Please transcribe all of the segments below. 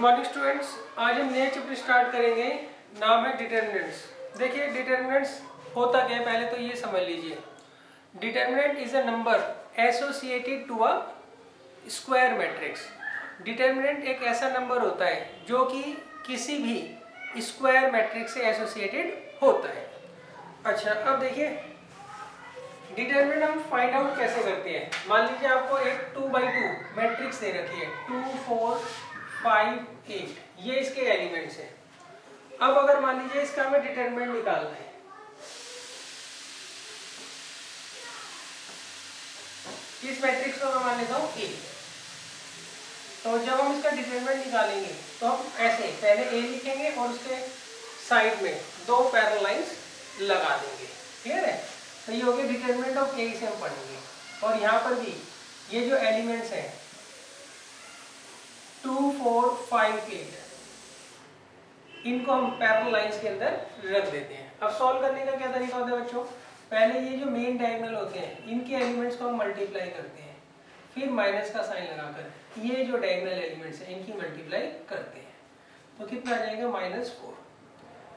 Morning students, आज हम नया चैप्टर स्टार्ट करेंगे। नाम है डिटर्मिनेंट्स। देखिए डिटर्मिनेंट्स होता क्या है, पहले तो ये समझ लीजिए। Determinant is a number associated to a square matrix. Determinant एक ऐसा नंबर होता है जो कि किसी भी स्क्वायर मैट्रिक्स से एसोसिएटेड होता है। अच्छा, अब देखिए डिटर्मिनेंट हम फाइंड आउट कैसे करते हैं। मान लीजिए आपको एक 2x2 मैट्रिक्स दे रखी है, 2 4 5 8, ये इसके एलिमेंट्स हैं। अब अगर मान लीजिए इसका हमें डिटर्मिनेंट निकालना है, इस मैट्रिक्स को मैं मान लेता हूँ A। तो जब हम इसका डिटर्मिनेंट निकालेंगे तो हम ऐसे पहले A लिखेंगे और उसके साइड में दो पैरेलल लाइंस लगा देंगे। क्लियर है? तो ये हो गया डिटर्मिनेंट ऑफ A, से हम पढ़ेंगे। और यहाँ पर भी ये जो एलिमेंट्स हैं 2 4 5 8, इनको हम पैरेलल लाइंस के अंदर रख देते हैं। अब सॉल्व करने का क्या तरीका होता है बच्चों, पहले ये जो मेन डायगोनल होते हैं इनके एलिमेंट्स को हम मल्टीप्लाई करते हैं, फिर माइनस का साइन लगाकर ये जो डायगोनल एलिमेंट्स हैं इनकी मल्टीप्लाई करते हैं। तो कितना आ जाएगा -4।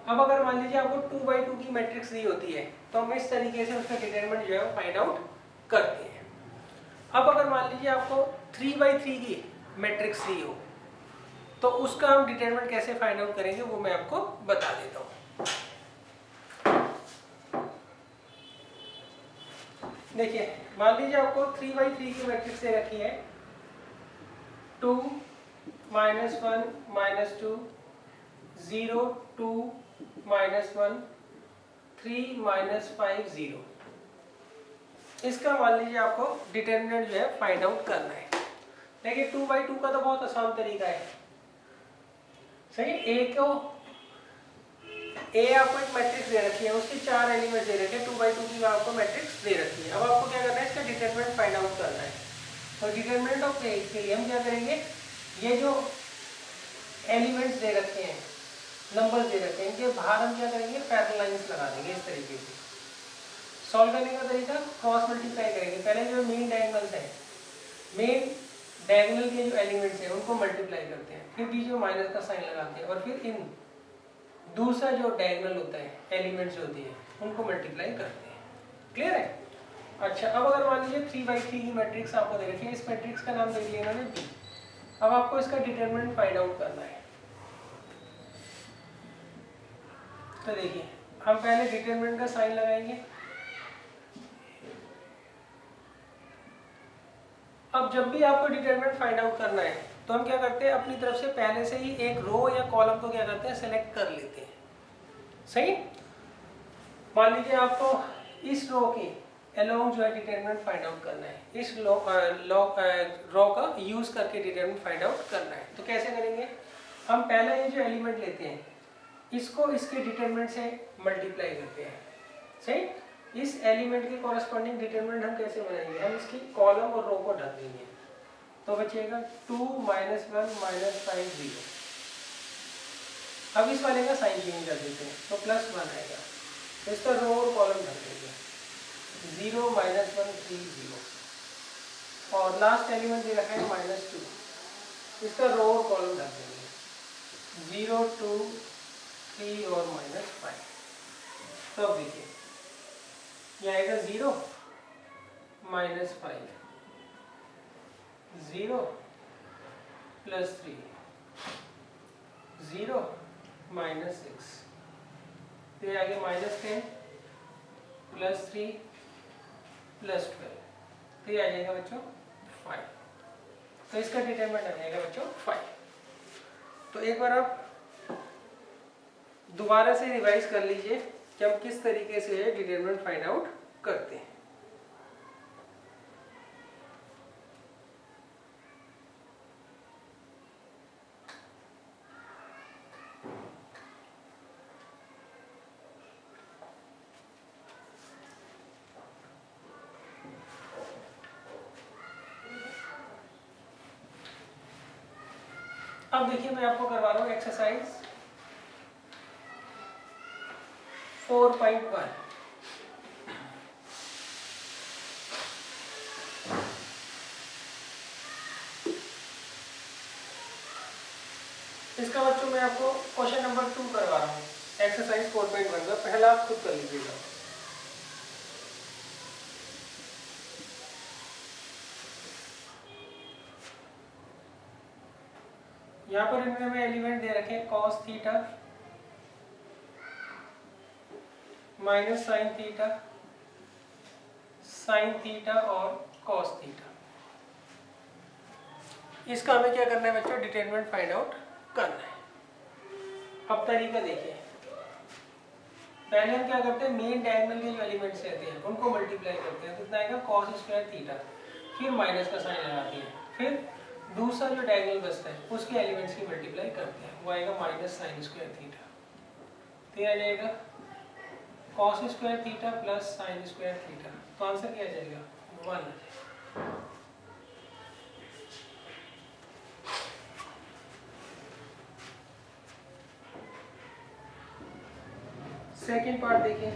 अब अगर मान लीजिए आपको 2x2 की मैट्रिक्स दी होती है तो हम इस तरीके से उसका डिटरमिनेंट जो है फाइंड आउट करते हैं। अब अगर मान लीजिए आपको 3x3 की मैट्रिक्स दी हो तो उसका हम डिटरमिनेंट कैसे फाइंड आउट करेंगे वो मैं आपको बता देता हूँ। देखिए मान लीजिए आपको 3x3 की मैट्रिक्स दे रखी है, 2 -1 -2 0 2 -1 3 -5 0। इसका मान लीजिए आपको डिटरमिनेंट जो है फाइंड आउट करना है। देखिए 2x2 का तो बहुत आसान तरीका है। सही, ए आपको एक मैट्रिक्स दे रखी है, उसके 4 एलिमेंट दे रखे हैं, 2x2 की आपको मैट्रिक्स दे रखी है। अब आपको क्या करना है, इसका डिटरमिनेंट फाइंड आउट करना है। तो डिटरमिनेंट ऑफ ए के लिए हम क्या करेंगे, ये जो एलिमेंट्स दे रखे हैं, नंबर्स दे रखे हैं, इनके बाहर हम क्या करेंगे, पैरेलल लाइंस लगा देंगे इस तरीके से। सॉल्व करने का तरीका, क्रॉस मल्टीप्लाई करेंगे। पहले जो मेन डायगोनल्स है, मेन डायगोनल के जो एलिमेंट्स हैं उनको मल्टीप्लाई करते हैं, फिर बीच में माइनस का साइन लगाते हैं और फिर इन दूसरा जो डायगोनल होता है, एलिमेंट्स होती है, उनको मल्टीप्लाई करते हैं। क्लियर है? अच्छा, अब अगर मान लीजिए 3x3 की मैट्रिक्स आपको दे रखी है, इस मैट्रिक्स का नाम दे दिया इन्होंने B। अब आपको इसका डिटरमिनेंट फाइंड आउट करना है। तो देखिए हम पहले डिटरमिनेंट का साइन लगाएंगे। अब जब भी आपको डिटरमिनेंट फाइंड आउट करना है तो हम क्या करते हैं, अपनी तरफ से पहले से ही एक रो या कॉलम को क्या करते हैं, सेलेक्ट कर लेते हैं। सही, मान लीजिए आपको इस रो के अलोंग जो है डिटरमिनेंट फाइंड आउट करना है, इस रो का यूज करके डिटरमिनेंट फाइंड आउट करना है। तो कैसे करेंगे, हम पहले ये जो एलिमेंट लेते हैं इसको इसके डिटरमिनेंट से मल्टीप्लाई करते हैं। सही, इस एलिमेंट के कॉरेस्पॉन्डिंग डिटरमिनेंट हम कैसे बनाएंगे, हम इसकी कॉलम और रो को ढक देंगे। तो बचेगा 2 -1 -5 0। अब इस वाले का साइन चेंज कर देते हैं तो +1 आएगा, तो इसका रो और कॉलम ढक देंगे, 0 -1 3 0। और लास्ट एलिमेंट दे रखा है -2, इसका रो और कॉलम ढक देंगे, 0 2 3 और -5। तो अब देखिए ये आएगा 0 -5 0 +3 0 -6, तो ये आगे -10 +3 +12, तो ये आ जाएगा बच्चों 5। तो इसका डिटरमिनेंट आ जाएगा बच्चों 5। तो एक बार आप दोबारा से रिवाइज कर लीजिए कि हम किस तरीके से डिटरमिनेंट फाइंड आउट करते हैं। अब देखिए मैं आपको करवा रहा हूँ एक्सरसाइज 4.1। इसका बच्चों मैं आपको क्वेश्चन नंबर 2 करवा रहा हूँ एक्सरसाइज 4.1 का, पहला आप खुद कर लीजिएगा। यहाँ पर इनमें हमें एलिमेंट दे रखे हैं cos theta minus sine theta और cos थीटा। इसका हमें क्या करना है बच्चों, डिटरमिनेंट फाइंड आउट करना है। अब तरीका देखिए, पहले हम क्या करते हैं, मेन डायगोनल के जो एलिमेंट्स रहते हैं उनको मल्टीप्लाई करते हैं, कितना आएगा cos स्क्वायर थीटा, फिर माइनस का साइन लगाते हैं, फिर दूसरा जो डायगोनल बचता है उसके एलिमेंट्स की मल्टीप्लाई करते हैं, वो आएगा माइनस साइन स्क्वायर थीटा, तो आ जाएगा cos square theta plus sine square theta, तो आंसर क्या आ जाएगा 1 आ जाएगा। सेकेंड पार्ट देखिए,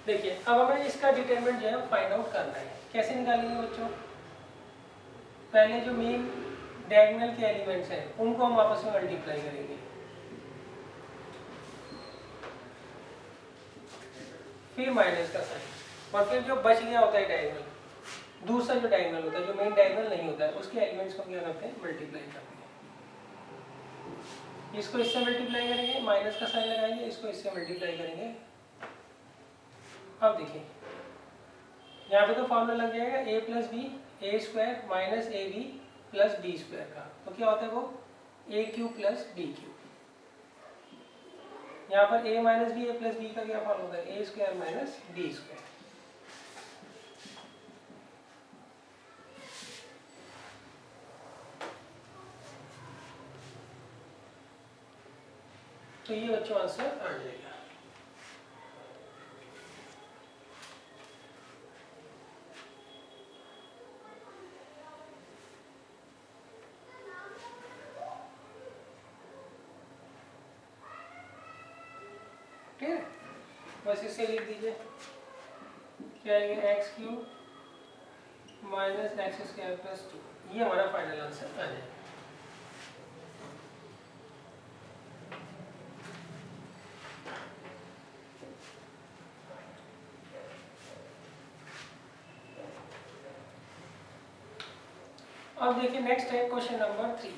देखिए अब हमें इसका डिटरमिनेंट जो है फाइंड आउट करना है। कैसे निकालेंगे बच्चों, पहले जो मेन डायगोनल के एलिमेंट्स हैं उनको हम आपस में मल्टीप्लाई करेंगे, फिर माइनस का साइन, और फिर जो बच गया होता है डायगोनल, दूसरा जो डायगोनल होता है जो मेन डायगोनल नहीं होता है उसके एलिमेंट्स को क्या करते हैं, मल्टीप्लाई करते हैं। इसको इससे मल्टीप्लाई करेंगे, माइनस का साइन लगाएंगे, इसको इससे मल्टीप्लाई करेंगे। अब देखिए यहाँ पे तो फॉर्मूला लग जाएगा a plus B A square minus A B plus B square का, तो क्या होता है वो A Q plus B Q. यहाँ पर a minus B A plus B का क्या फॉर्मूला होता है, A square minus B square. तो ये बच्चों आंसर आ जाएगा। ठीक है, बस इसे लिख दीजिए, क्या आएगा x cube minus x square plus 2, ये हमारा फाइनल आंसर आ जाएगा। अब देखिए नेक्स्ट है क्वेश्चन नंबर 3।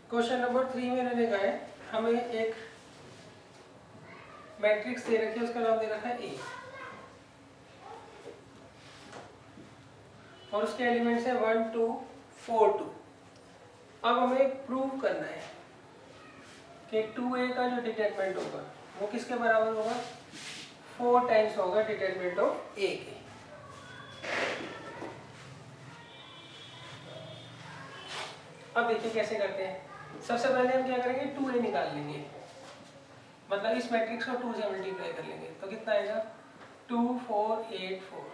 क्वेश्चन नंबर 3 में मैंने कहा है हमें एक मैट्रिक्स दे रखी है, उसका नाम दे रखा है ए, और उसके एलिमेंट्स है 1 2 4 2। अब हमें प्रूव करना है कि 2a का जो डिटरमिनेंट होगा वो किसके बराबर होगा, 4 टाइम्स होगा डिटरमिनेंट ऑफ a के। अब देखिए कैसे करते हैं, सबसे पहले हम क्या करेंगे 2a निकाल लेंगे, मतलब इस मैट्रिक्स को 2 से मल्टीप्लाई कर लेंगे, तो कितना आएगा 2 4 8 4।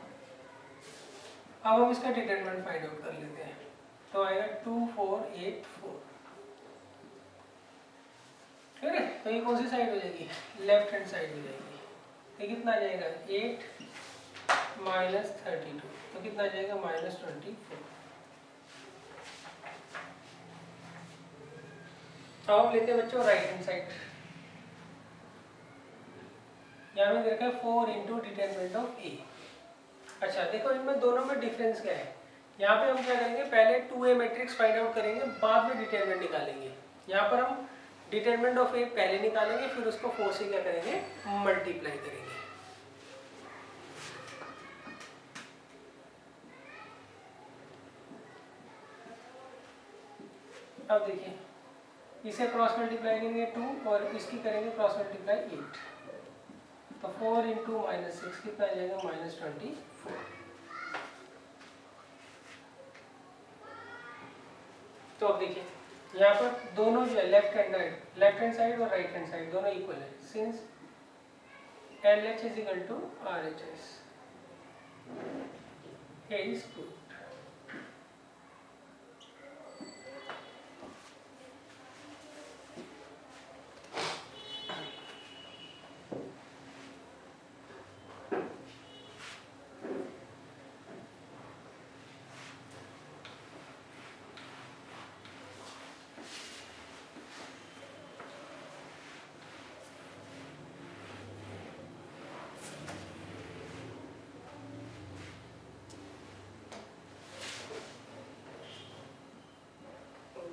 अब हम इसका डिटरमिनेंट फाइंड आउट कर लेते हैं, तो आएगा 2 4 8 4। ठीक है, तो ये कौन सी साइड हो जाएगी, लेफ्ट हैंड साइड हो जाएगी। तो कितना आ जाएगा 8 माइनस 32, तो कितना आ जाएगा माइनस 24। अब हम लेते हैं बच्चों राइट हैंड साइड, यहाँ में देखा है 4 इंटू डिटरमिनेंट ऑफ ए। अच्छा देखो इनमें दोनों में डिफरेंस क्या है, यहाँ पे हम क्या करेंगे, पहले 2a मैट्रिक्स फाइंड आउट करेंगे, बाद में डिटरमिनेंट निकालेंगे। यहाँ पर हम डिटरमिनेंट ऑफ ए पहले निकालेंगे, फिर उसको 4 से क्या करेंगे, मल्टीप्लाई करेंगे। अब देखिए इसे क्रॉस मल्टीप्लाई करेंगे 2 और इसकी करेंगे क्रॉस मल्टीप्लाई 8, तो 4 इंटू माइनस 6 कितना आ जाएगा माइनस 24। तो अब देखिए यहाँ पर दोनों जो है लेफ्ट हैंड साइड और राइट हैंड साइड दोनों इक्वल है, since LH is equal to RHS is proved.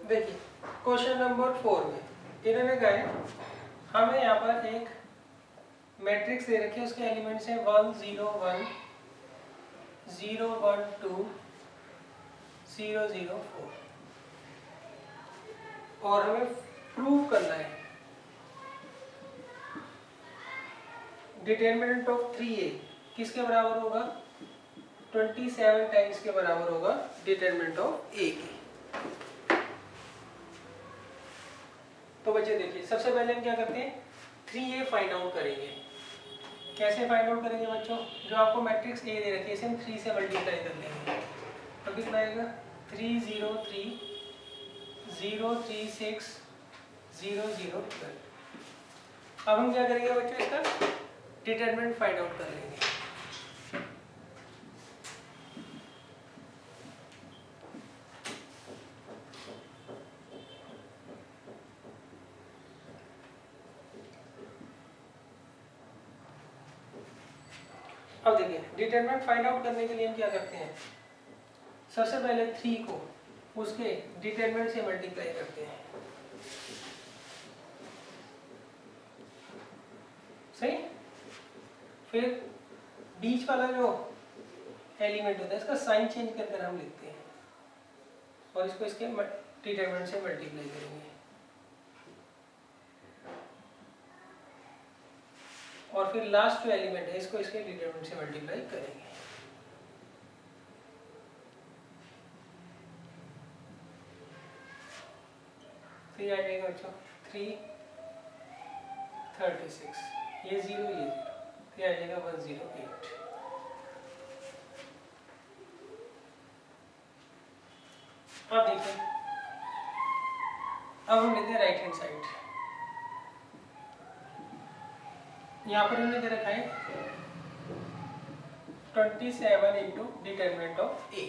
देखिए क्वेश्चन नंबर 4 में इन्होंने कहा है हमें यहाँ पर एक मैट्रिक्स दे रखी है, उसके एलिमेंट्स हैं 1 0 1 0 1 2 0 0 4 और हमें प्रूव करना है डिटरमिनेंट ऑफ 3a किसके बराबर होगा, 27 टाइम्स के बराबर होगा डिटरमिनेंट ऑफ a की। तो बच्चे देखिए सबसे पहले हम क्या करते हैं 3a फाइंड आउट करेंगे। कैसे फाइंड आउट करेंगे बच्चों, जो आपको मैट्रिक्स a दे रखी है इसे हम 3 से मल्टीप्लाई कर लेंगे तो कितना आएगा 3 0 3 0 3 6 0 0 12। अब हम क्या करेंगे बच्चों, इसका डिटरमिनेंट फाइंड आउट कर लेंगे। अब देखिए डिटरमिनेंट फाइंड आउट करने के लिए हम क्या करते हैं, सबसे पहले 3 को उसके डिटरमिनेंट से मल्टीप्लाई करते हैं, सही। फिर बीच वाला जो एलिमेंट होता है इसका साइन चेंज कर कर हम लिखते हैं और इसको इसके डिटरमिनेंट से मल्टीप्लाई करेंगे और फिर लास्ट जो एलिमेंट है इसको इसके डिटरमिनेंट से मल्टीप्लाई करेंगे। तो ये आ जाएगा बच्चों 3 36, ये 0 ये 0, तो ये आ जाएगा 108। अब देखिए अब हम लेते हैं राइट हैंड साइड। यहाँ पर हमने दे रखा है 27 इंटू डिटरमिनेंट ऑफ a।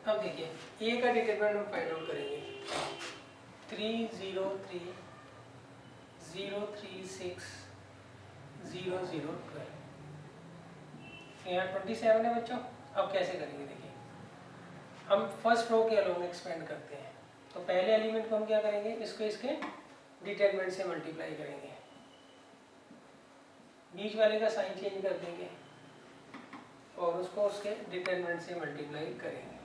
अब देखिए a का डिटरमिनेंट हम फाइंड आउट करेंगे 3 0 3 0 3 6 0 0 12। यहाँ 27 है बच्चों। अब कैसे करेंगे देखिए, हम फर्स्ट रो के अलोंग एक्सपेंड करते हैं तो पहले एलिमेंट को हम क्या करेंगे, इसको इसके डिटरमिनेंट से मल्टीप्लाई करेंगे, बीच वाले का साइन चेंज कर देंगे और उसको उसके डिटरमिनेंट से मल्टीप्लाई करेंगे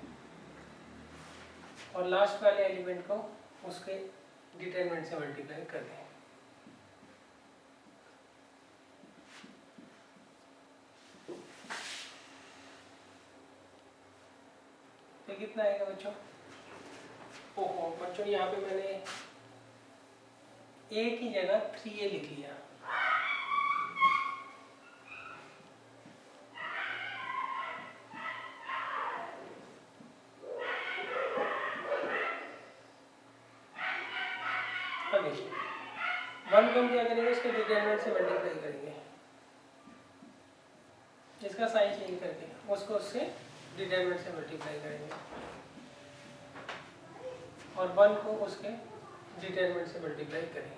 और लास्ट वाले एलिमेंट को उसके डिटरमिनेंट से मल्टीप्लाई कर देंगे। तो कितना आएगा बच्चों, ओहो बच्चों यहाँ पे मैंने a की जगह 3a लिख लिया। अब देखिए 1 को हम क्या करेंगे, इसके डिटरमिनेंट से मल्टीप्लाई करेंगे, इसका साइन चेंज करके उसको उससे डिटरमिनेंट से मल्टीप्लाई करेंगे और 1 को उसके डिटरमिनेंट से मल्टीप्लाई करेंगे।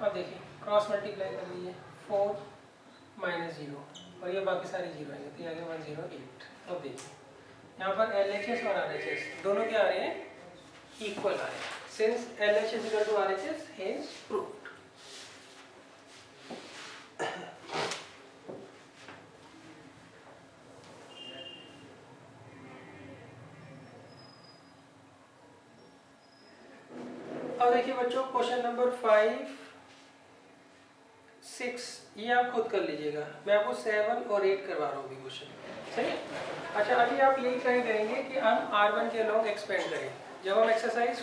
अब देखिए क्रॉस मल्टीप्लाई कर लीजिए 4 माइनस 0 और ये बाकी सारे 0 आएंगे तो ये आ गया 108। अब देखिए यहाँ पर LHS और RHS दोनों क्या आ रहे हैं, इक्वल आ रहे हैं, since LH is equal to RHS hence proved। अब देखिए बच्चों क्वेश्चन नंबर 5 6, ये आप खुद कर लीजिएगा, मैं आपको 7 और 8 करवा रहा हूँ अभी क्वेश्चन, सही। अच्छा, अभी आप यही ट्राई करेंगे कि हम R1 के लॉन्ग एक्सपेंड करें। जब हम एक्सरसाइज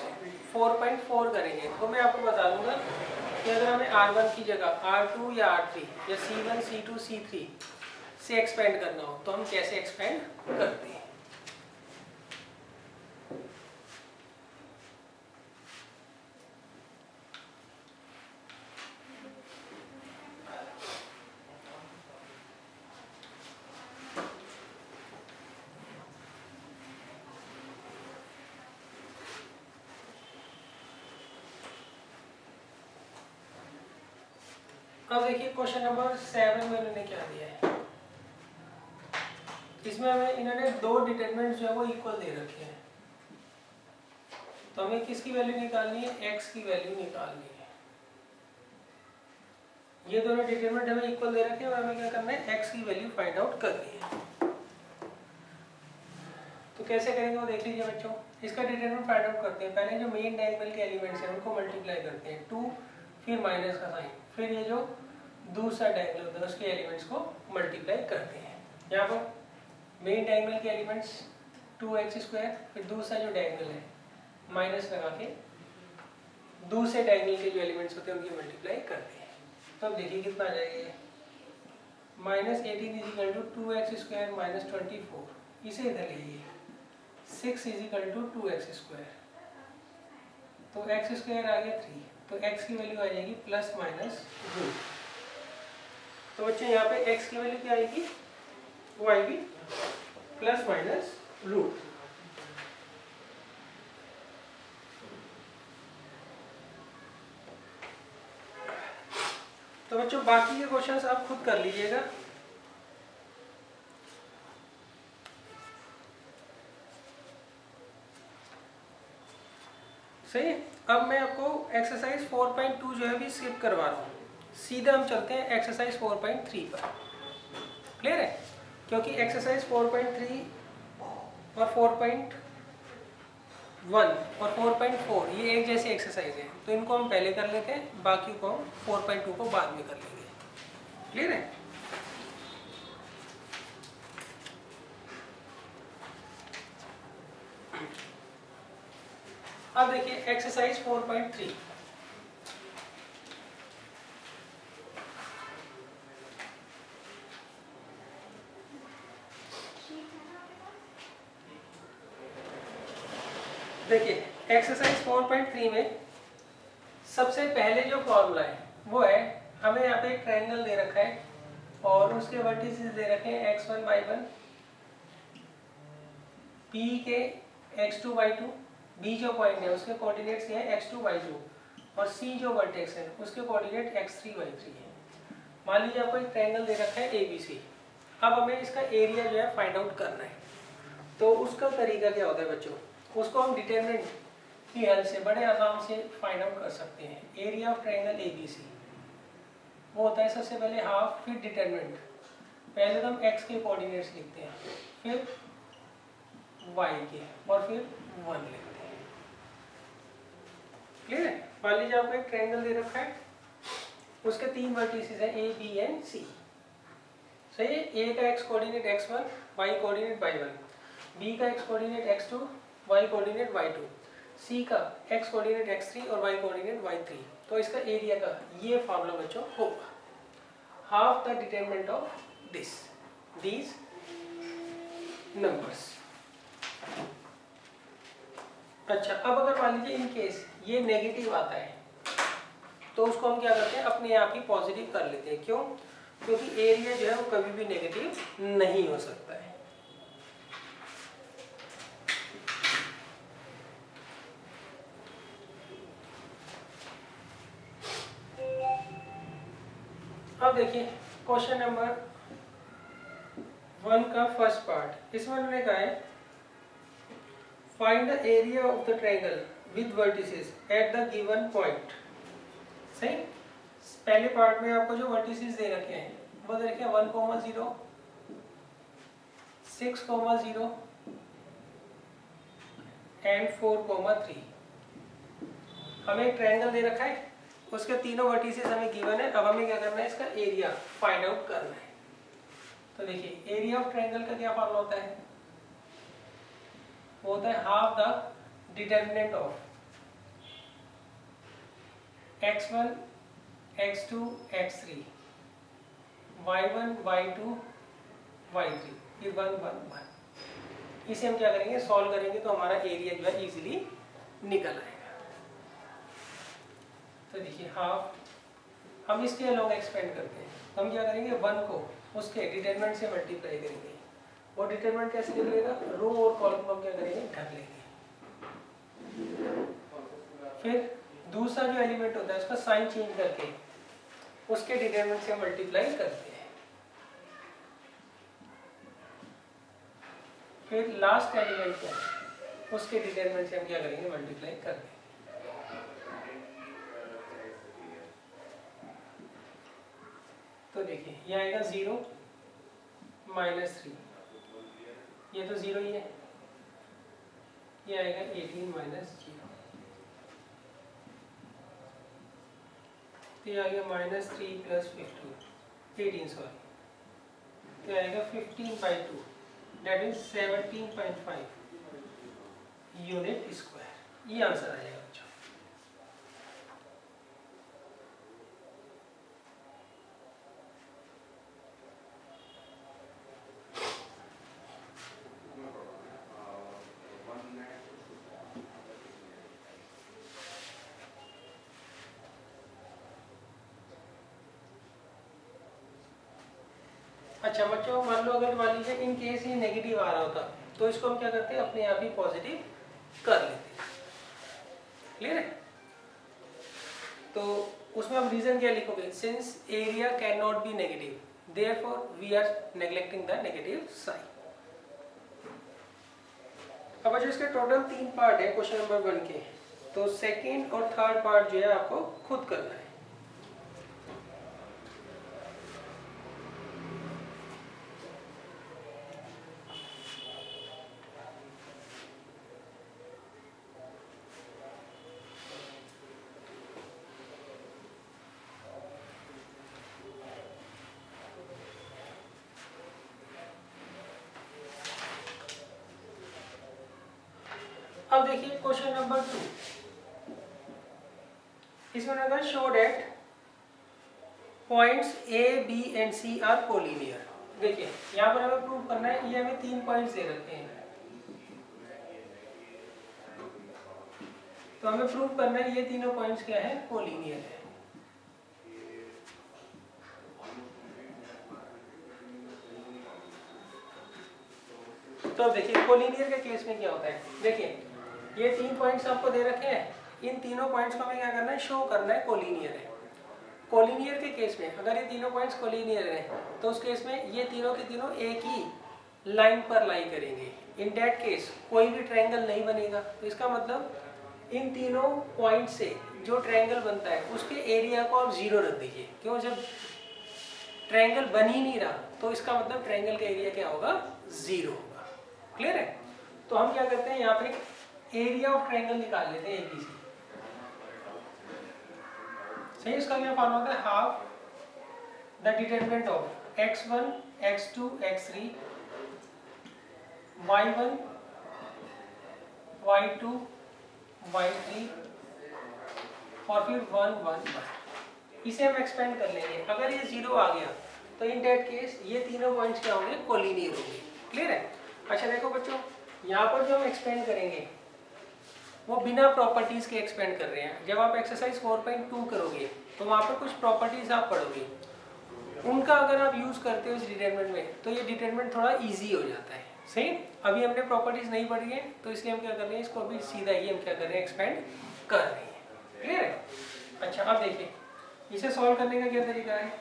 4.4 करेंगे तो मैं आपको बता दूंगा कि अगर हमें R1 की जगह R2 या R3 या C1, C2, C3 से एक्सपेंड करना हो तो हम कैसे एक्सपेंड करते हैं। अब देखिए क्वेश्चन नंबर 7 में इन्होंने क्या दिया है। इसमें हमें इन्होंने दो डिटरमिनेंट्स जो है वो इक्वल दे रखे हैं, तो हमें किसकी वैल्यू निकालनी है, x की वैल्यू निकालनी है। ये दोनों डिटरमिनेंट हमें इक्वल दे रखे हैं और हमें क्या करना है, x की वैल्यू फाइंड आउट करनी है। तो कैसे करेंगे वो देख लीजिए बच्चों। इसका डिटरमिनेंट फाइंड आउट करते हैं। पहले जो मेन डायगोनल के एलिमेंट्स हैं उनको मल्टीप्लाई करते हैं, 2 फिर माइनस का साइन, फिर ये जो दूसरा डायगोनल होता है उसके एलिमेंट्स को मल्टीप्लाई करते हैं। यहाँ पर मेन डायगोनल के एलिमेंट्स 2x², फिर दूसरा जो डायगोनल है माइनस लगा के दूसरे डायगोनल के जो एलिमेंट्स होते हैं उनकी मल्टीप्लाई करते हैं। तो अब देखिए कितना आ जाएगा ये, -18 = 2x² - 24, इसे इधर लीजिए, 6 = 2x², तो x² आ गया 3, तो x की वैल्यू आ जाएगी ±2। तो बच्चे यहाँ पे x की वैल्यू क्या आएगी, वो आएगी ±√। तो बच्चों बाकी के क्वेश्चंस आप खुद कर लीजिएगा। सही। अब मैं आपको एक्सरसाइज 4.2 जो है भी स्किप करवा रहा हूँ, सीधा हम चलते हैं एक्सरसाइज 4.3 पर। क्लियर है, क्योंकि एक्सरसाइज 4.3 और 4.1 और 4.4 ये एक जैसी एक्सरसाइज है, तो इनको हम पहले कर लेते हैं, बाकी को हम 4.2 को बाद में कर लेंगे। क्लियर है। अब देखिए एक्सरसाइज 4.3, देखिए एक्सरसाइज 4.3 में सबसे पहले जो फॉर्मूला है वो है, हमें यहाँ पे एक ट्रायंगल दे रखा है और उसके वर्टिसेस दे रखे हैं x1, y1, P के x2, y2, B जो पॉइंट है उसके कोऑर्डिनेट्स हैं x2, y2 और C जो वर्टेक्स है उसके कोऑर्डिनेट x3, y3 है। मान लीजिए आपको एक ट्रायंगल दे रखा है ABC। अब हमें इसका एरिया जो है फाइंड आउट करना है, तो उसका तरीका क्या होता है बच्चों, उसको हम डिटरमिनेंट की हेल्प से बड़े आराम से फाइंड आउट कर सकते हैं। एरिया ऑफ ट्रायंगल ABC वो होता है सबसे पहले हाफ, फिर डिटरमिनेंट, पहले तो हम x के कोऑर्डिनेट्स लिखते हैं, फिर y के, और फिर 1 लिखते हैं। क्लियर है। मान लीजिए आपको एक ट्रायंगल दे रखा है, उसके 3 वर्टिसेस हैं A, B एंड C। सही है। A का x coordinate x1, y coordinate y1, B का x coordinate x2, y coordinate y2, C का x कोऑर्डिनेट x3 और y कोऑर्डिनेट y3। तो इसका एरिया का ये फार्मूला बच्चों होगा, half the determinant of these numbers. अच्छा, अब अगर मान लीजिए इन केस ये नेगेटिव आता है तो उसको हम क्या करते हैं, अपने आप ही पॉजिटिव कर लेते हैं। क्यों? क्योंकि एरिया जो है वो कभी भी नेगेटिव नहीं हो सकता है। अब देखिए क्वेश्चन नंबर 1 का फर्स्ट पार्ट, इसमें उन्होंने कहा है find the area of the triangle with vertices at the given point. सही। पहले पार्ट में आपको जो वर्टिसेस दे रखे हैं वो दे रखे हैं 1,0, 6,0 एंड 4,3। हमें एक ट्रायंगल दे रखा है उसके तीनों वर्टिसेस हमें गिवन है। अब हमें क्या करना है, इसका एरिया फाइंड आउट करना है। तो देखिए एरिया ऑफ ट्रायंगल का क्या फॉर्मूला होता है, वो होता है half the determinant of x1 x2 x3 y1 y2 y3 फिर 1 1 1। इसे हम क्या करेंगे, सॉल्व करेंगे तो हमारा एरिया जो है इजीली निकल आएगा। तो देखिए हाफ, हम इसके अलोंग एक्सपेंड करते हैं तो हम क्या करेंगे, 1 को उसके डिटरमिनेंट से मल्टीप्लाई करेंगे। वो डिटरमिनेंट कैसे निकलेगा, रो और कॉलम को हम क्या करेंगे, ढक लेंगे। फिर दूसरा जो एलिमेंट होता है उसका साइन चेंज करके उसके डिटरमिनेंट से मल्टीप्लाई करते हैं। फिर लास्ट एलिमेंट को उसके डिटरमिनेंट से हम क्या करेंगे, मल्टीप्लाई कर देंगे। तो देखिए ये आएगा 0 -3, ये तो 0 ही है, ये आएगा 18 -0, तो ये आ गया -3 + 15 18 सॉरी, तो आएगा 15/2 दैट इज 17.5 यूनिट स्क्वायर। ये आंसर आ जाएगा बच्चों। अच्छा बच्चों, मान लो अगर मान लीजिए इन केस ये नेगेटिव आ रहा होता तो इसको हम क्या करते हैं, अपने आप ही पॉजिटिव कर लेते हैं। क्लियर है? तो उसमें हम रीजन क्या लिखोगे, since area can not be negative therefore we are neglecting the negative sign. अब जो इसके टोटल 3 पार्ट है क्वेश्चन नंबर 1 के, तो सेकंड और थर्ड पार्ट जो है आपको खुद करना है। अब देखिए क्वेश्चन नंबर 2, इसमें लगा show that points A, B and C are collinear. देखिए यहाँ पर हमें प्रूव करना है, ये हमें 3 पॉइंट्स दे रखे हैं, तो हमें प्रूव करना है ये तीनों पॉइंट्स क्या है, कोलिनियर है। तो देखिए कोलिनियर के केस में क्या होता है, देखिए ये 3 पॉइंट्स आपको दे रखे हैं, इन तीनों पॉइंट्स को हमें क्या करना है, शो करना है कोलिनियर है। कोलिनियर के केस में अगर ये तीनों पॉइंट्स कोलिनियर हैं तो उस केस में ये तीनों के तीनों एक ही लाइन पर लाई करेंगे। इन दैट केस कोई भी ट्रायंगल नहीं बनेगा। तो इसका मतलब इन तीनों पॉइंट से जो ट्रायंगल बनता है उसके एरिया को आप 0 रख दीजिए। क्यों, जब ट्रायंगल बन ही नहीं रहा तो इसका मतलब ट्रायंगल का एरिया क्या होगा, 0 होगा। क्लियर है? तो हम क्या करते हैं, यहाँ पर एरिया ऑफ ट्रायंगल निकाल लेते हैं ABC। सही, इसका क्या फॉर्मूला होता है, half the determinant of x1 x2 x3 y1 y2 y3 और फिर 1 1 1। इसे हम एक्सपेंड कर लेंगे। अगर ये 0 आ गया तो इन दैट केस ये तीनों पॉइंट्स क्या होंगे, कोलिनियर होंगे। क्लियर है? अच्छा देखो बच्चों, यहाँ पर जो हम एक्सपेंड करेंगे वो बिना प्रॉपर्टीज के एक्सपेंड कर रहे हैं। जब आप एक्सरसाइज 4.2 करोगे तो वहाँ पर कुछ प्रॉपर्टीज आप पढ़ोगे, उनका अगर आप यूज करते हो इस डिटरमिनेंट में तो ये डिटरमिनेंट थोड़ा इजी हो जाता है। सही, अभी हमने प्रॉपर्टीज नहीं पढ़ी है तो इसलिए हम क्या कर रहे हैं, इसको अभी सीधा ही हम क्या कर रहे हैं, एक्सपेंड कर रहे हैं। क्लियर है? अच्छा अब देखिए इसे सॉल्व करने का क्या तरीका है।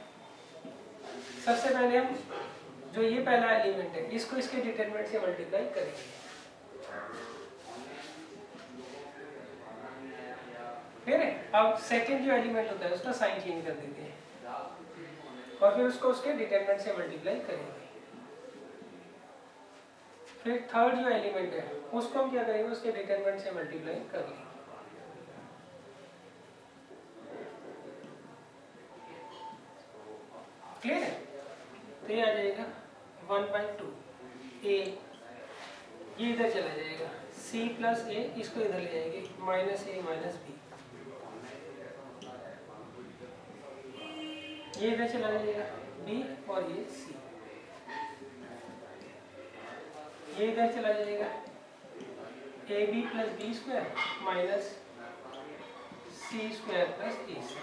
सबसे पहले हम जो ये पहला एलिमेंट है इसको इसके डिटरमिनेंट से मल्टीप्लाई करेंगे। फिर अब सेकंड जो एलिमेंट होता है उसका साइन चेंज कर देते हैं और फिर उसको उसके डिटरमिनेंट से मल्टीप्लाई करेंगे। फिर थर्ड जो एलिमेंट है उसको हम क्या करेंगे, उसके डिटरमिनेंट से मल्टीप्लाई कर लेंगे। क्लियर है? तो ये आ जाएगा 1/2 ए, ये इधर चला जाएगा c प्लस ए, इसको इधर ले जाएंगे माइनस ए माइनस बी, ये इधर चला जाएगा b और ये c, ये इधर चला जाएगा A B plus B square minus C square plus A C.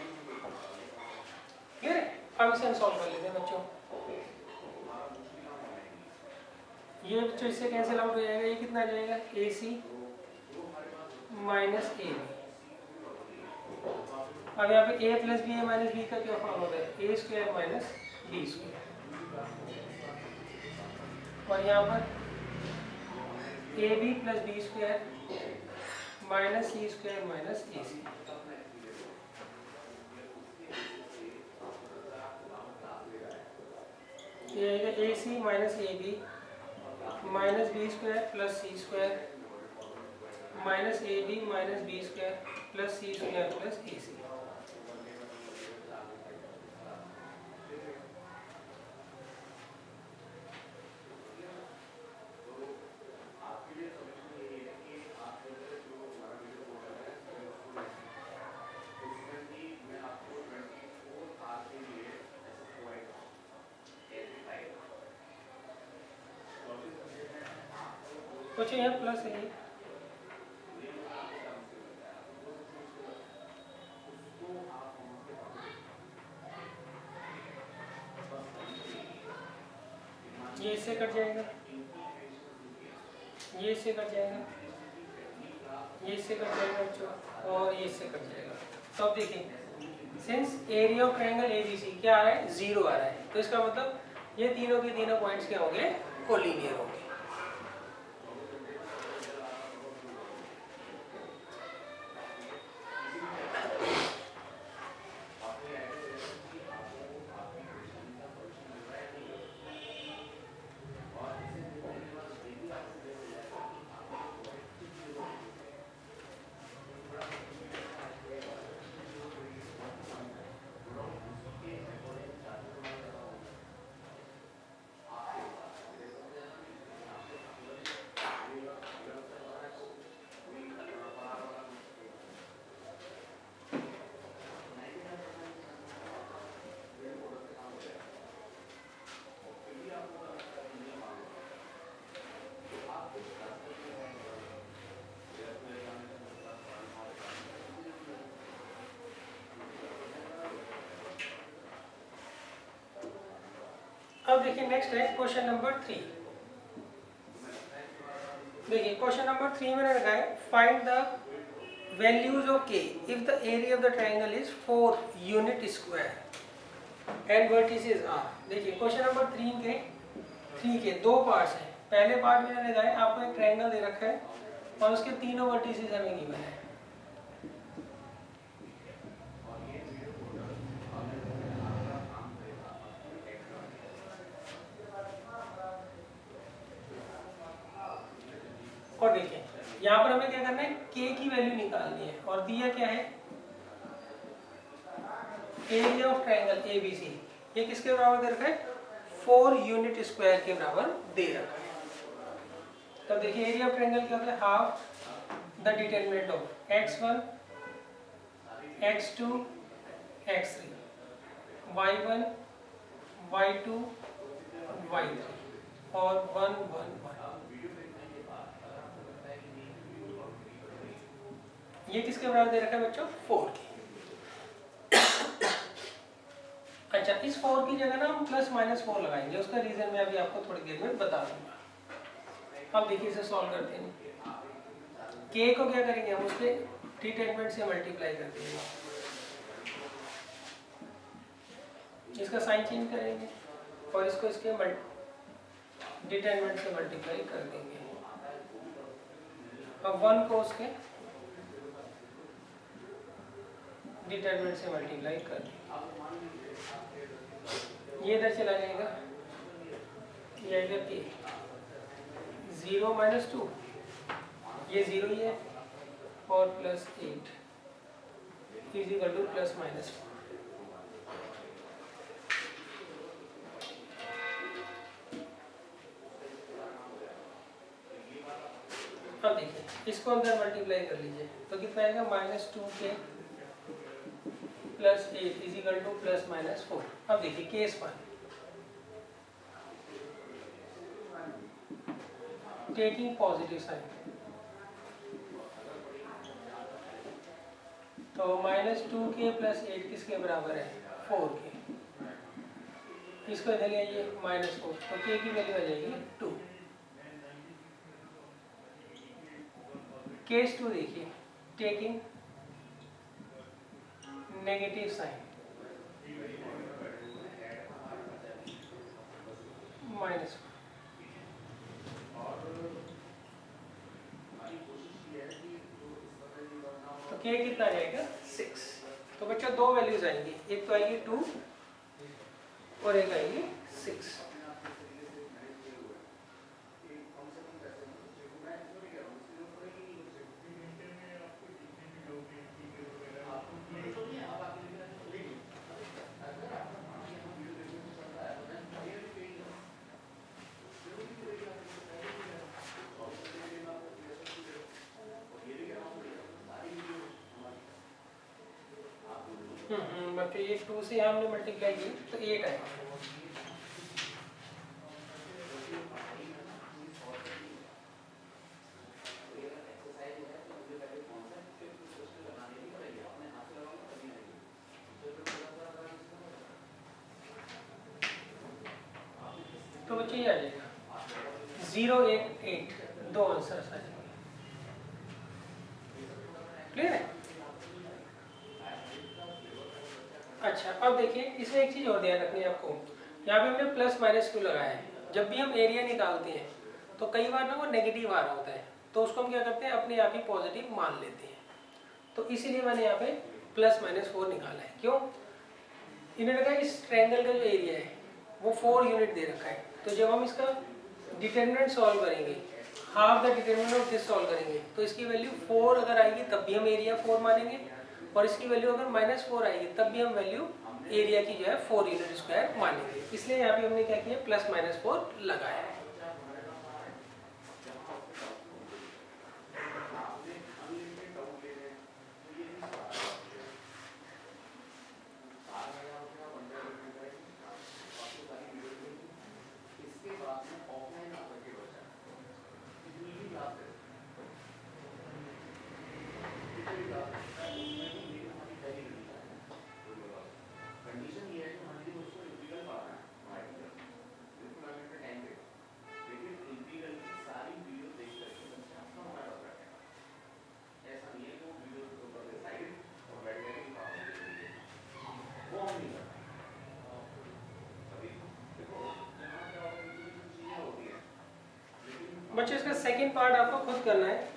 Clear है? अब इसे हम सॉल्व कर लेते हैं बच्चों। ये बच्चों इससे कैंसिल आउट हो जाएगा, ये कितना आ जाएगा ए सी माइनस ए बी। अब यहाँ पे a plus B A minus B का क्या फॉर्म होता है, A square minus B square, और यहाँ पर A B plus B square minus C square minus A C. ये आएगा A C minus A B minus B square plus C square minus A B minus B square plus C square plus A C. कुछ यहाँ plus है, ये इससे cut जाएगा, ये इससे कट जाएगा, ये इससे कट जाएगा बच्चों, और ये इससे कट जाएगा। तो अब देखिए, since area of triangle ABC क्या आ रहा है, 0 आ रहा है, तो इसका मतलब ये तीनों के तीनों पॉइंट्स क्या होंगे, कोलिनियर होंगे। अब देखिए नेक्स्ट है क्वेश्चन नंबर 3। देखिए क्वेश्चन नंबर 3 में रखा है find the values of K if the area of the triangle is 4 unit square and vertices are. देखिए क्वेश्चन नंबर 3 के दो पार्ट्स हैं। पहले पार्ट में लिखा है आपको एक ट्रायंगल दे रखा है और उसके तीनों वर्टिसेस हमें गिवन है। और देखिए यहाँ पर हमें क्या करना है, k की वैल्यू निकालनी है और दिया क्या है, एरिया ऑफ ट्रायंगल ABC, ये किसके बराबर दे रखा है, 4 यूनिट स्क्वायर के बराबर दे रखा है। तब देखिए एरिया ऑफ ट्रायंगल क्या होता है, half the determinant of x1 x2 x3 y1 y2 y3 और 1 1 1। ये किसके बराबर दे रखा है बच्चों, 4 की। अच्छा, इस 4 की जगह ना हम प्लस माइनस 4 लगाएंगे, उसका रीजन मैं अभी आपको थोड़ी देर में बता दूंगा। अब देखिए इसे सॉल्व करते हैं। k को क्या करेंगे हम, उसके डिटरमिनेंट से मल्टीप्लाई कर देंगे, इसका साइन चेंज करेंगे और इसको इसके डिटरमिनेंट से मल्टीप्लाई कर देंगे। अब 1 को उसके डिटरमिनेंट से मल्टीप्लाई कर देंगे, ये इधर चला जाएगा, ये आएगा k 0 - 2, ये 0 ही है, और plus 8 is equal two plus minus 4। इसको अंदर मल्टीप्लाई कर लीजिए तो कितना आएगा -2k plus 8 is equal two plus minus 4। अब देखिए केस 1, टेकिंग पॉजिटिव साइन, तो -2k प्लस 8 किसके बराबर है? 4k। इसको इधर ले आइए -4, तो k की वैल्यू आ जाएगी 2। केस 2 देखिए, टेकिंग नेगेटिव साइन, -4, तो k कितना आएगा? 6। तो बच्चों दो वैल्यूज आएंगी, एक तो आएगी 2 और एक आएगी 6। बच्चों ये 2 से हमने मल्टीप्लाई की तो 8 आएगा। तो बच्चों ये आ जाएगा 0, 8, 8, दो आंसर आ जाएंगे। क्लियर है? अच्छा अब देखिए इसमें एक चीज और ध्यान रखनी है आपको, यहाँ पे हमने प्लस माइनस क्यों लगाया है? जब भी हम एरिया निकालते हैं तो कई बार ना वो नेगेटिव आ रहा होता है, तो उसको हम क्या करते हैं अपने आप ही पॉजिटिव मान लेते हैं। तो इसीलिए मैंने यहाँ पे प्लस माइनस 4 निकाला है। क्यों? इन्होंने कहा इस ट्रायंगल का जो एरिया है वो 4 यूनिट दे रखा है, तो जब हम इसका डिटरमिनेंट सॉल्व करेंगे, half the determinant of this solve करेंगे, तो इसकी वैल्यू 4 अगर आएगी तब भी हम एरिया 4 मानेंगे, और इसकी वैल्यू अगर -4 आएगी तब भी हम वैल्यू एरिया की जो है 4 यूनिट स्क्वायर मानेंगे। इसलिए यहाँ पे हमने क्या किया, प्लस माइनस 4 लगाया है। बच्चों इसका सेकंड पार्ट आपको खुद करना है।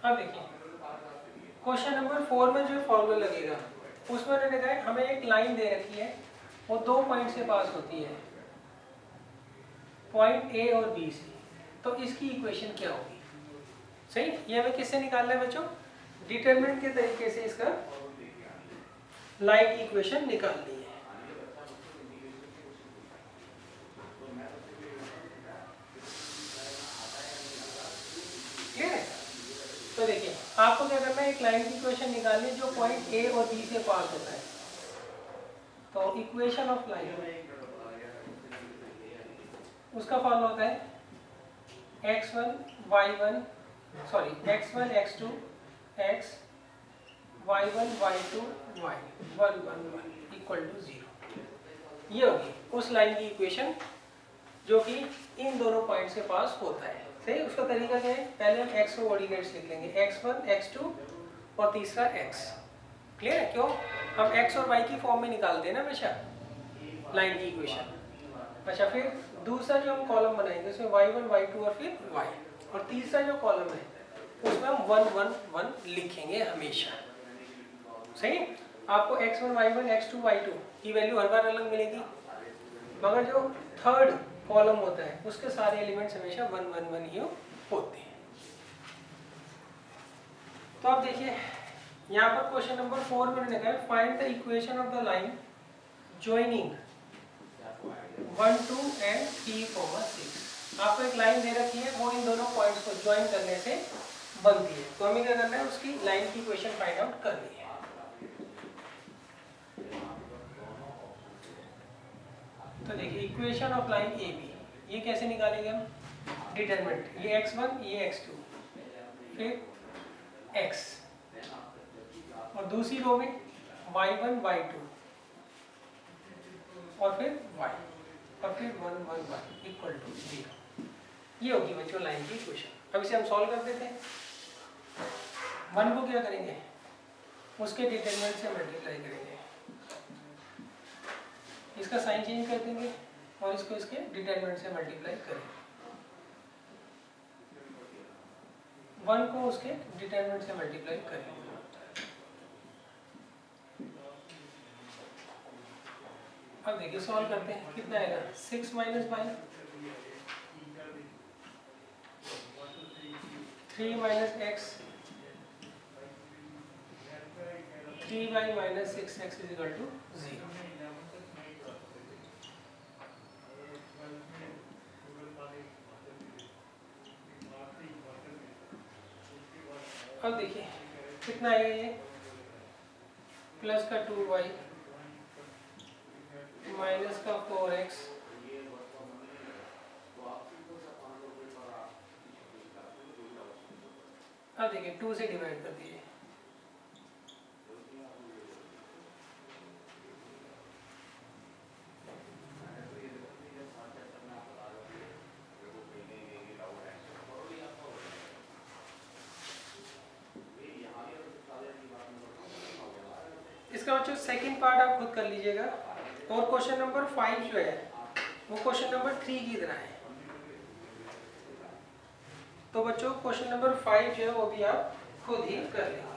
अब देखिए क्वेश्चन नंबर 4 में जो फॉर्मूला लगेगा उसमें उन्होंने कहा हमें एक लाइन दे रखी है, वो 2 पॉइंट से पास होती है, पॉइंट ए और बी से। तो इसकी इक्वेशन क्या होगी? सही, ये हमें किससे निकालना है बच्चों? डिटरमिनेंट के तरीके से इसका लाइन की इक्वेशन निकालनी है। क्लियर है? तो देखिए आपको क्या करना है, एक लाइन की इक्वेशन निकालनी है जो पॉइंट ए और बी से पास होता है। तो इक्वेशन ऑफ लाइन, उसका फॉर्मूला होता है x1 y1 sorry x1 x2 x y1 y2 y 1 1 1 equal to 0। ये होगी उस लाइन की इक्वेशन जो कि इन दोनों पॉइंट से पास होता है। सही, उसका तरीका क्या है? पहले हम x को कोऑर्डिनेट्स लिख लेंगे, x1 x2 और तीसरा x। क्लियर है? क्यों? हम x और y की फॉर्म में निकालते हैं ना हमेशा लाइन की इक्वेशन। अच्छा, फिर दूसरा जो हम कॉलम बनाएंगे उसमें y1 y2 और फिर y, और तीसरा जो कॉलम है उसमें हम 1 1 1 लिखेंगे हमेशा। सही, आपको x1 y1 x2 y2 की वैल्यू हर बार अलग मिलेगी, मगर जो थर्ड कॉलम होता है उसके सारे एलिमेंट्स हमेशा 1 1 1 ही होते हैं। तो आप देखिए यहाँ पर क्वेश्चन नंबर 4 में लिखा है find the equation of the line joining 1 2 and 3 6। आपको एक लाइन दे रखी है, वो इन दोनों पॉइंट्स को ज्वाइन करने से बनती है। तो हमें क्या करना है, उसकी लाइन की इक्वेशन फाइंड आउट करनी है। तो देखिए equation of line A B, ये कैसे निकालेंगे हम? डिटरमिनेंट, ये x1 ये x2 फिर x, और दूसरी रो में y1 y2 और फिर y और फिर 1 1 1 इक्वल टू 0। ये होगी बच्चों लाइन की इक्वेशन। अब इसे हम सॉल्व कर देते हैं। 1 को क्या करेंगे, उसके डिटरमिनेंट से मल्टीप्लाई करेंगे, इसका साइन चेंज कर देंगे और इसको इसके डिटरमिनेंट से मल्टीप्लाई करेंगे। 1 को उसके डिटरमिनेंट से मल्टीप्लाई करेंगे। अब देखिए सॉल्व करते हैं, कितना आएगा 6 minus by 3 minus X 3 by minus 6x is equal to 0। अब देखिए कितना आएगा, ये प्लस का 2y माइनस का 4x अब देखिए 2 से डिवाइड कर दीजिए, इसका बच्चों सेकंड पार्ट आप खुद कर लीजिएगा। और क्वेश्चन नंबर 5 जो है वो क्वेश्चन नंबर 3 की तरह है। तो बच्चों क्वेश्चन नंबर 5 जो है वो भी आप खुद ही कर लेंगे।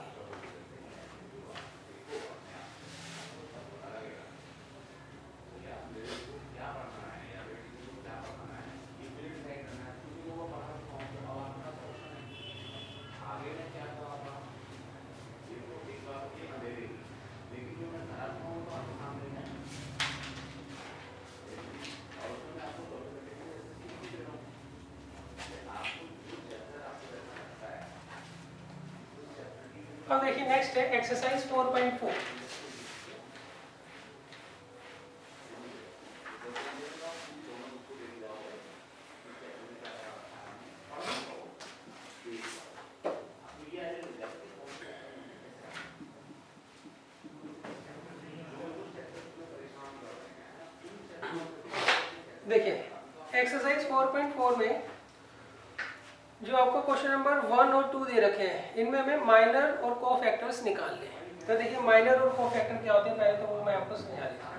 अब देखिए नेक्स्ट है एक्सरसाइज 4.4। देखिए एक्सरसाइज 4.4 में जो आपको क्वेश्चन नंबर 1 और 2 दे रखे हैं, इनमें हमें माइनर और कोफैक्टर्स निकालने हैं। तो देखिए माइनर और कोफैक्टर क्या होते हैं, पहले तो वो मैं आपको समझा देता हूँ।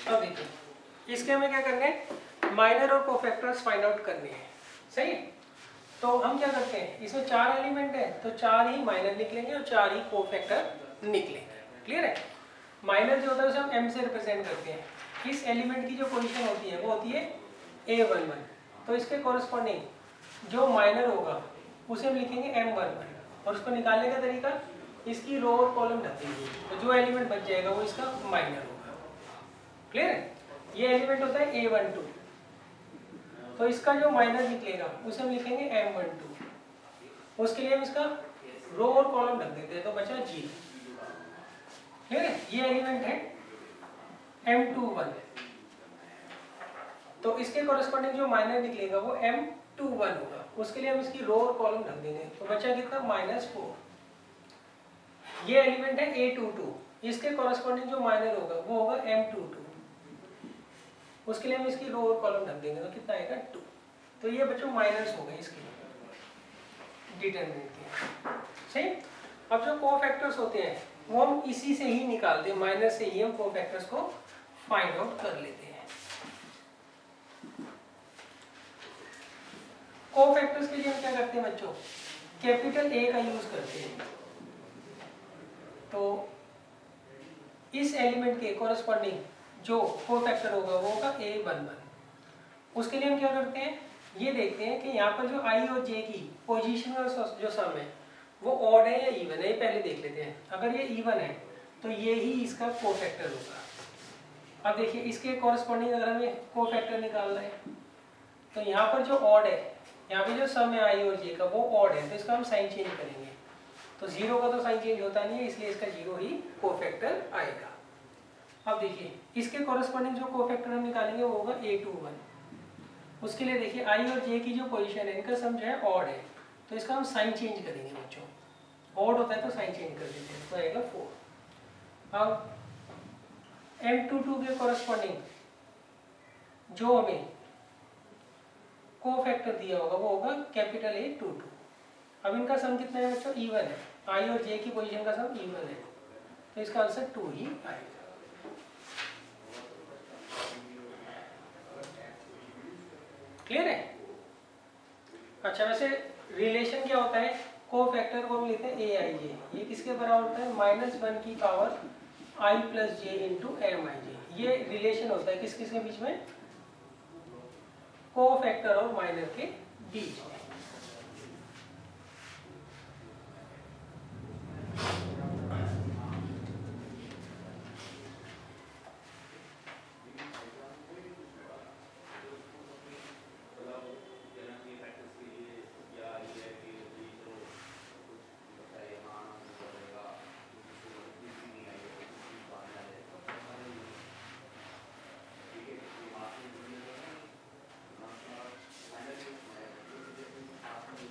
अब देखिए इसके हमें क्या करने हैं, माइनर और कोफैक्टर्स फाइंड आउट करने हैं। सही, तो हम क्या करते हैं, इसमें 4 एलिमेंट है तो 4 ही माइनर निकलेंगे और 4 ही कोफैक्टर निकलेंगे। क्लियर है? माइनर जो होता है उसे हम m से रिप्रेजेंट करते हैं। इस एलिमेंट की जो पोजीशन होती है वो होती है a11, तो इसके कॉरस्पॉन्डिंग जो माइनर होगा उसे हम लिखेंगे m11 और उसको निकालने का तरीका, इसकी रो और कॉलम ढक देंगे, तो जो एलिमेंट बच जाएगा वो इसका माइनर होगा। क्लियर है? ये एलिमेंट होता है a12, तो इसका जो माइनर निकलेगा उसे हम लिखेंगे m12, उसके लिए हम इसका रो और कॉलम ढक देते हैं, तो बचा g। क्लियर है? ये एलिमेंट है m21, तो इसके कॉरस्पॉन्डिंग जो माइनर निकलेगा वो m21 होगा, उसके लिए हम इसकी रो और कॉलम ढक देंगे, तो बचा कितना -4। ये एलिमेंट है a22, इसके कॉरस्पॉन्डिंग जो माइनर होगा वो होगा m22, उसके लिए हम इसकी रो और कॉलम ढक देंगे, तो कितना आएगा 2। तो ये बच्चों माइनर्स हो गए इसके डिटरमिनेंट के। सही। अब जो कोफैक्टर्स होते हैं वो हम इसी से ही निकालते हैं, माइनर से ही हम कोफैक्टर्स को फाइंड आउट कर लेते हैं। कोफैक्टर्स के लिए हम क्या करते हैं बच्चों, कैपिटल A का यूज करते हैं। तो इस एलिमेंट के कोरस्पॉन्डिंग जो कोफैक्टर होगा वो होगा A11। उसके लिए हम क्या करते हैं, ये देखते हैं कि यहाँ पर जो I और J की पोजीशन का जो सम है वो ऑड है या इवन है, ये पहले देख लेते हैं। अगर ये इवन है तो ये ही इसका कोफैक्टर होगा। अब देखिए इसके कोरस्पॉन्डिंग अगर हमें कोफैक्टर निकालना है तो यहाँ पर जो ऑड है, यहाँ पे जो सम है I और J का वो ऑड है, तो इसका हम साइन चेंज करेंगे। तो जीरो का तो साइन चेंज होता नहीं है, इसलिए इसका जीरो ही कोफैक्टर आएगा। अब देखिए इसके कोरस्पॉन्डिंग जो कोफैक्टर हम निकालेंगे वो होगा A21। उसके लिए देखिए I और J की जो पोजीशन है इनका सम जो है ऑड है, तो इसका हम साइन चेंज करेंगे बच्चों। ऑड होता है तो साइन चेंज कर देते हैं, तो आएगा 4। अब M22 के कोरस्पॉन्डिंग जो हमें कोफैक्टर दिया होगा वो होगा कैपिटल A22। अब इनका सम कितना है बच्चों, इवन है। I और J की पोजीशन का सम इवन है, तो इसका आंसर 2 ही आएगा। क्लियर है? अच्छा, वैसे रिलेशन क्या होता है, कोफैक्टर को हम लेते हैं AIJ। ये किसके बराबर होता है, -1 की पावर I + J × MIJ। ये रिलेशन होता है किस किस के बीच में, कोफैक्टर और माइनर के बीच में।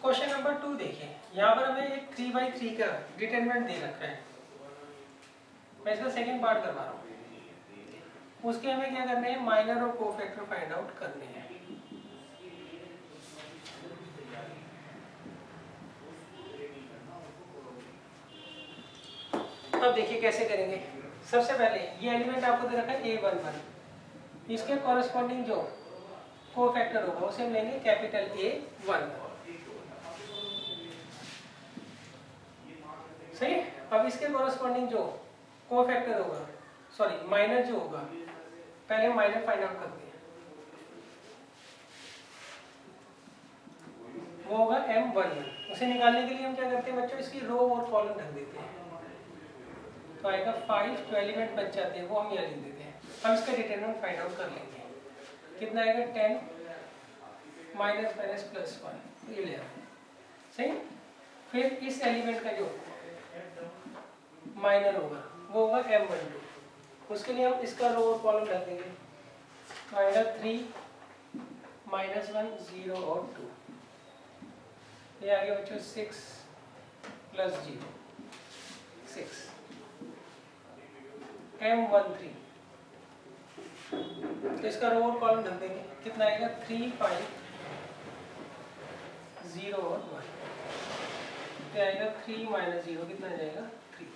क्वेश्चन नंबर 2 देखिए, यहाँ पर हमें एक 3/3 का डिटरमिनेंट दे रखा है। मैं इसका सेकंड पार्ट करवा रहा हूँ। उसके हमें क्या करना है, माइनर और कोफैक्टर फाइंड आउट करने हैं। अब देखिए कैसे करेंगे। सबसे पहले ये एलिमेंट आपको दे रखा है A11, इसके कॉरेस्पॉन्डिंग जो कोफैक्टर होगा उसे हम लेंगे कैपिटल A1। सही। अब इसके कॉरेस्पॉन्डिंग जो कोफैक्टर होगा, सॉरी माइनर जो होगा, पहले हम माइनर फाइंड आउट करते हैं। वो होगा M11। उसे निकालने के लिए हम क्या करते हैं बच्चों, इसकी रो और कॉलम ढक देते हैं। तो आएगा 5, जो एलिमेंट बच जाते हैं वो हम यहाँ लिख देते हैं। हम इसका डिटरमिनेंट फाइंड आउट कर लेंगे। कितना आएगा, 10 -, +1, ये ले आए। सही। फिर इस एलिमेंट का जो माइनर होगा वो होगा M12। उसके लिए हम इसका रो और कॉलम ढक देंगे। तो आएगा 3, -1, 0 और 2। ये आगे बच्चों 6 + 0, 6। M13, तो इसका रो और कॉलम ढक देंगे। कितना आएगा, 3, 5, 0 और 1। तो आएगा 3 - 0, कितना आ जाएगा, 3।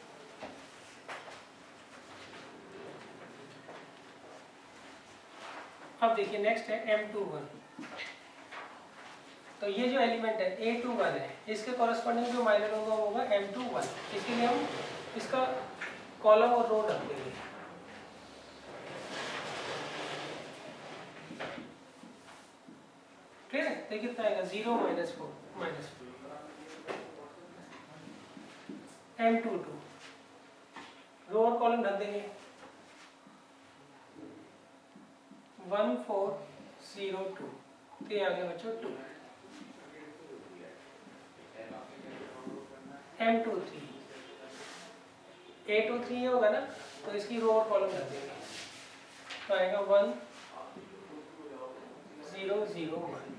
अब देखिए नेक्स्ट है M21। तो ये जो एलिमेंट है A21 है, इसके कॉरेस्पॉन्डिंग जो माइनर होगा वो होगा M21। इसके लिए हम इसका कॉलम और रो ढक देंगे। क्लियर है? तो कितना आएगा, 0 - 4, -4। M22 रो और कॉलम ढक देंगे। 1, 4, 0, 2। तो ये आ गया बच्चों 2। M23, A23 होगा ना, तो इसकी रो और कॉलम ढक देंगे। तो आएगा 1, 0, 0, 1।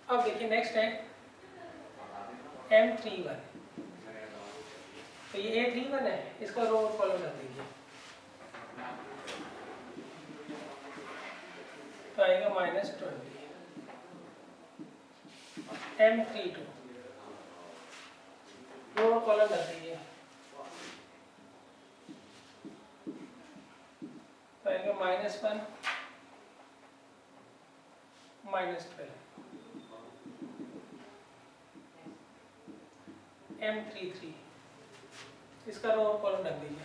अब देखिए नेक्स्ट है M31। तो ये A31 है, इसका रो और कॉलम रख दीजिए। तो आएगा -20। M32 रो और कॉलम रख दीजिए। तो आएगा -1, -12। M33, इसका रो और कॉलम रख दीजिए।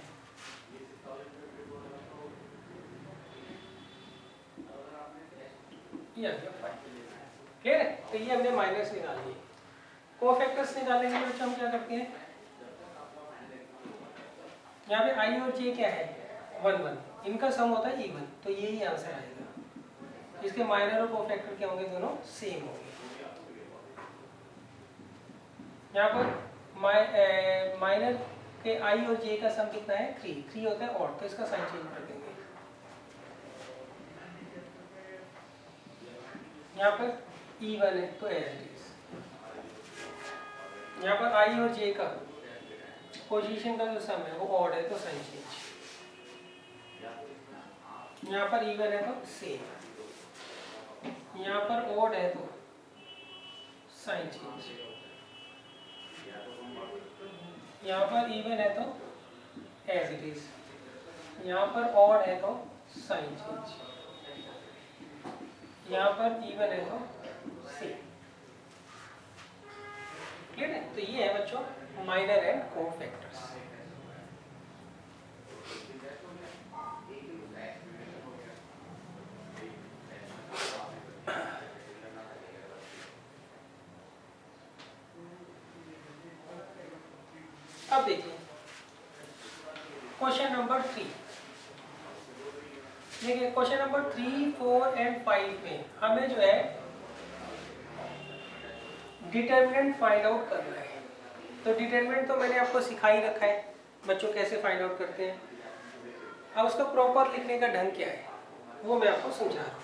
ये आ गया 5। क्लियर है? तो ये हमने माइनस निकाल लिए। कोफैक्टर्स निकालने के लिए बच्चों हम क्या करते हैं, यहाँ पे आई और जे क्या है 1 1, इनका सम होता है इवन, तो यही आंसर आएगा। इसके माइनर और कोफैक्टर क्या होंगे, दोनों सेम होंगे। यहाँ पर माइनर के आई और जे का सम कितना है 3, 3 होता है ऑड, तो इसका साइन चेंज कर देंगे। यहाँ पर इवन है तो एज इट इज। यहाँ पर आई और जे का पोजीशन का जो सम है वो ऑड है तो साइन चेंज। यहाँ पर इवन है तो सेम, यहाँ पर ऑड है तो साइन चेंज, यहाँ पर इवन है तो एज इट इज, यहाँ पर ऑड है तो साइन चेंज, यहाँ पर इवन है तो सेम। क्लियर है? तो ये है बच्चों माइनर एंड कोफैक्टर्स। अब देखिए क्वेश्चन नंबर 3। देखिए क्वेश्चन नंबर 3, 4 एंड 5 में हमें जो है डिटरमिनेंट फाइंड आउट करना है। तो डिटरमिनेंट तो मैंने आपको सिखा ही रखा है बच्चों कैसे फाइंड आउट करते हैं। अब उसका प्रॉपर लिखने का ढंग क्या है वो मैं आपको समझा रहा हूँ।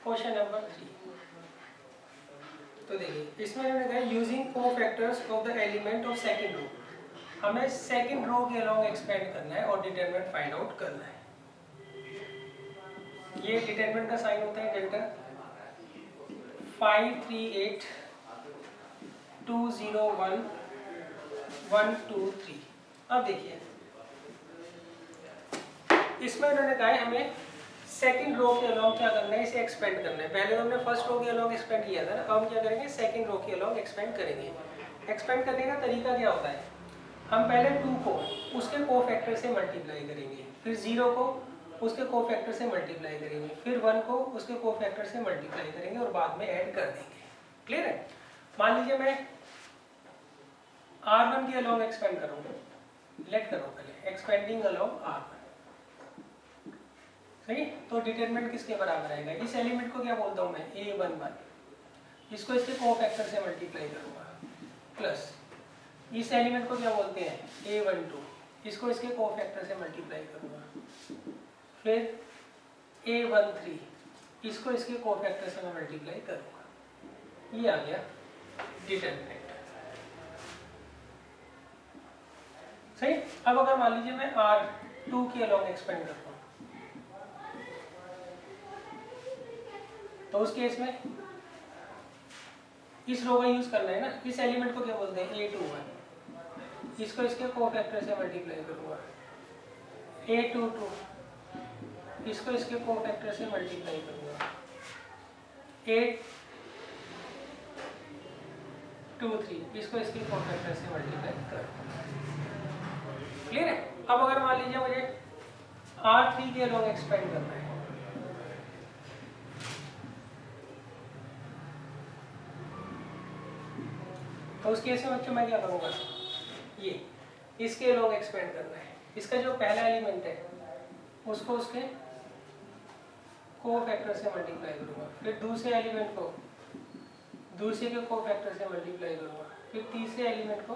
क्वेश्चन नंबर 3, तो देखिए इसमें मैंने कहा using cofactors of the element of second row, हमें सेकंड रो के अलोंग एक्सपेंड करना है और डिटरमिनेंट फाइंड आउट करना है। ये डिटरमिनेंट का साइन होता है डेल्टा 5 3 8 2 0 1 1 2 3। अब देखिए इसमें उन्होंने कहा है हमें सेकंड रो के अलोंग क्या करना है, इसे एक्सपेंड करना है। पहले तो हमने फर्स्ट रो के अलोंग एक्सपेंड किया था ना, अब हम क्या करेंगे सेकंड रो के अलोंग एक्सपेंड करेंगे। एक्सपेंड करने का तरीका क्या होता है, हम पहले 2 को उसके कोफैक्टर से मल्टीप्लाई करेंगे, फिर 0 को उसके कोफैक्टर से मल्टीप्लाई करेंगे, फिर 1 को उसके कोफैक्टर से मल्टीप्लाई करेंगे और बाद में ऐड कर देंगे। क्लियर है? मान लीजिए मैं R1 के अलोंग एक्सपेंड करूँगा, लेट करो पहले एक्सपेंडिंग अलोंग R1, सही। तो डिटरमिनेंट किसके बराबर आएगा, इस एलिमेंट को क्या बोलता हूँ मैं A11, इसको इसके कोफैक्टर से मल्टीप्लाई करूँगा, प्लस इस एलिमेंट को क्या बोलते हैं A12, इसको इसके कोफैक्टर से मल्टीप्लाई करूँगा, फिर A13, इसको इसके कोफैक्टर से मैं मल्टीप्लाई करूँगा। ये आ गया डिटरमिनेंट, सही। अब अगर मान लीजिए मैं R2 के अलोंग एक्सपेंड करता हूँ, तो उस केस में इस रो का यूज करना है ना, इस एलिमेंट को क्या बोलते हैं A21, इसको इसके कोफैक्टर से मल्टीप्लाई करूँगा, A22, इसको इसके कोफैक्टर से मल्टीप्लाई करूँगा, A23, इसको इसके कोफैक्टर से मल्टीप्लाई करूँगा। क्लियर है? अब अगर मान लीजिए मुझे R3 के अलोंग एक्सपेंड करना है, तो उस केस में बच्चों मैं क्या करूँगा, ये इसके अलोंग एक्सपेंड करना है। इसका जो पहला एलिमेंट है उसको उसके कोफैक्टर से मल्टीप्लाई करूँगा, फिर दूसरे एलिमेंट को दूसरे के कोफैक्टर से मल्टीप्लाई करूँगा, फिर तीसरे एलिमेंट को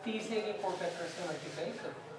तीसरे के कोफैक्टर से मल्टीप्लाई करूँगा।